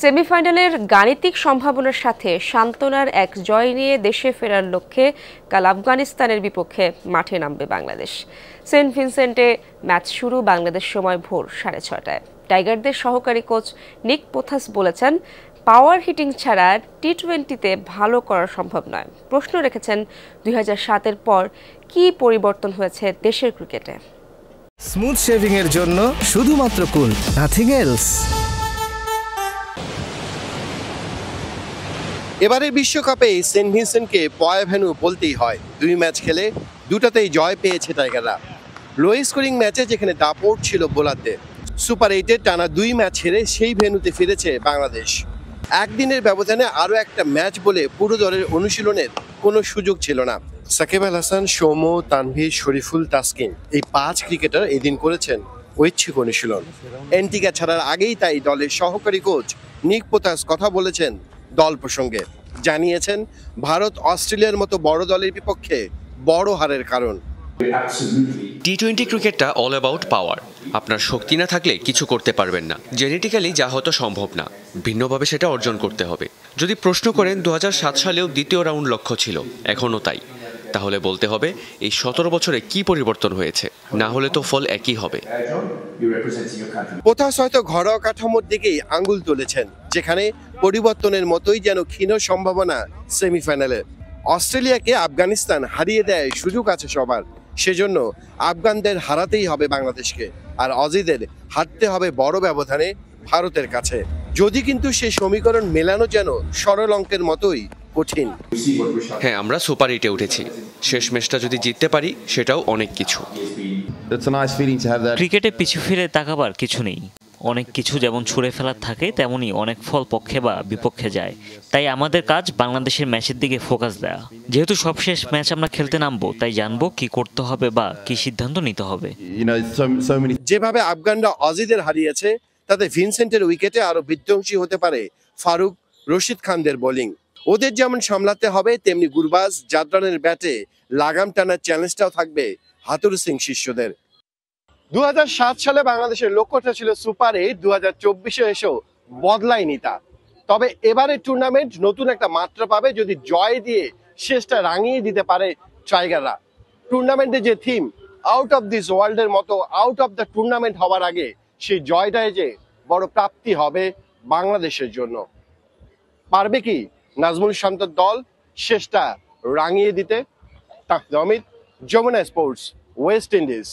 সেমিফাইনালের গাণিতিক সম্ভাবনার সাথে সান্ত্বনার এক জয় নিয়ে দেশে ফেরার লক্ষ্যে কাল আফগানিস্তানের বিপক্ষে মাঠে নামবে বাংলাদেশ। সেন্ট ভিনসেন্টে ম্যাচ শুরু বাংলাদেশ সময় ভোর 6:30টায়। টাইগারদের সহকারী কোচ নিক পোথাস বলেছেন, পাওয়ার হিটিং ছাড়া টি-20তে ভালো করা সম্ভব নয়। প্রশ্ন রেখেছেন 2007-এর পর কি পরিবর্তন হয়েছে দেশের ক্রিকেটে। স্মুথ শেভিং এর জন্য শুধুমাত্র কুল, নাথিং এলস। এবারের বিশ্বকাপে সেন্ট ভিনসেন্টকে পয়া ভেন্যু বলতেই হয়। 2 ম্যাচ খেলে দুটাতেই জয় পেয়েছে টাইগাররা। লো স্কোরিং ম্যাচে যেখানে দাপট ছিল বোলারদের, সুপার 8-এর টানা 2 ম্যাচ হেরে সেই ভেন্যুতে ফিরেছে বাংলাদেশ। একদিনের ব্যবধানে আরও একটা ম্যাচ বলে পুরো দলের অনুশীলনের কোনো সুযোগ ছিল না। সাকিব আল হাসান, সৌম্য, তানভীর, শরীফুল, তাসকিন এই 5 ক্রিকেটার এদিন করেছেন ঐচ্ছিক অনুশীলন। এন্টিকা ছাড়ার আগেই তাই দলের সহকারী কোচ নিক পোথাস কথা বলেছেন দল প্রসঙ্গে। জানিয়েছেন ভারত অস্ট্রেলিয়ার মতো বড় দলের বিপক্ষে বড় হারের কারণ। টি-20 ক্রিকেটটা অল অ্যাবাউট পাওয়ার। আপনার শক্তি না থাকলে কিছু করতে পারবেন না। জেনেটিক্যালি যা হয়তো সম্ভব না, ভিন্নভাবে সেটা অর্জন করতে হবে। যদি প্রশ্ন করেন 2007 সালেও দ্বিতীয় রাউন্ড লক্ষ্য ছিল, এখনও তাই, তাহলে বলতে হবে এই 17 বছরে কি পরিবর্তন হয়েছে, না হলে তো ফল একই হবে। পোথাস হয়তো ঘরোয়া কাঠামোর দিকেই আঙ্গুল তুলেছেন, যেখানে পরিবর্তনের মতোই যেন ক্ষীণ সম্ভাবনা সেমিফাইনালে। অস্ট্রেলিয়াকে আফগানিস্তান হারিয়ে দেয় সুযোগ আছে সবার, সেজন্য আফগানদের হারাতেই হবে বাংলাদেশকে, আর অজিদের হারতে হবে বড় ব্যবধানে ভারতের কাছে। যদি কিন্তু সেই সমীকরণ মেলানো যেন সরল অঙ্কের মতোই কঠিন। হ্যাঁ, আমরা সুপার 8-এ উঠেছি। শেষ ম্যাচটা যদি জিততে পারি সেটাও অনেক কিছু। ক্রিকেটে পিছু ফিরে তাকাবার কিছু নেই। অনেক কিছু যেমন ছুঁড়ে ফেলার থাকে, তেমনই অনেক ফল পক্ষে বা বিপক্ষে যায়। তাই আমাদের কাজ বাংলাদেশের ম্যাচের দিকে ফোকাস দেওয়া। যেহেতু সবশেষ ম্যাচ আমরা খেলতে নামবো, তাই জানবো কি করতে হবে বা কি সিদ্ধান্ত নিতে হবে। যেভাবে আফগানরা অজিদের হারিয়েছে, তাতে ভিনসেন্টের উইকেটে আরো বিধ্বংসী হতে পারে ফারুক, রশিদ খানদের বোলিং। ওদের যেমন সামলাতে হবে, তেমনি গুরবাজ জাদরানের ব্যাটে লাগাম টানার চ্যালেঞ্জটাও থাকবে হাতুর সিং শিষ্যদের। 2007 সালে বাংলাদেশের লক্ষ্যটা ছিল সুপার 8, 2024-এ এসেও বদলায়নি তা। তবে এবারে টুর্নামেন্ট নতুন একটা মাত্রা পাবে যদি জয় দিয়ে শেষটা রাঙিয়ে দিতে পারে টাইগাররা। টুর্নামেন্টে যে থিম আউট অফ দিস ওয়ার্ল্ডের মতো আউট অফ দ্য টুর্নামেন্ট হওয়ার আগে সেই জয়টাই যে বড় প্রাপ্তি হবে বাংলাদেশের জন্য। পারবে কি নাজমুল শান্তর দল শেষটা রাঙিয়ে দিতে? Tahmid, Jamuna sports, West Indies.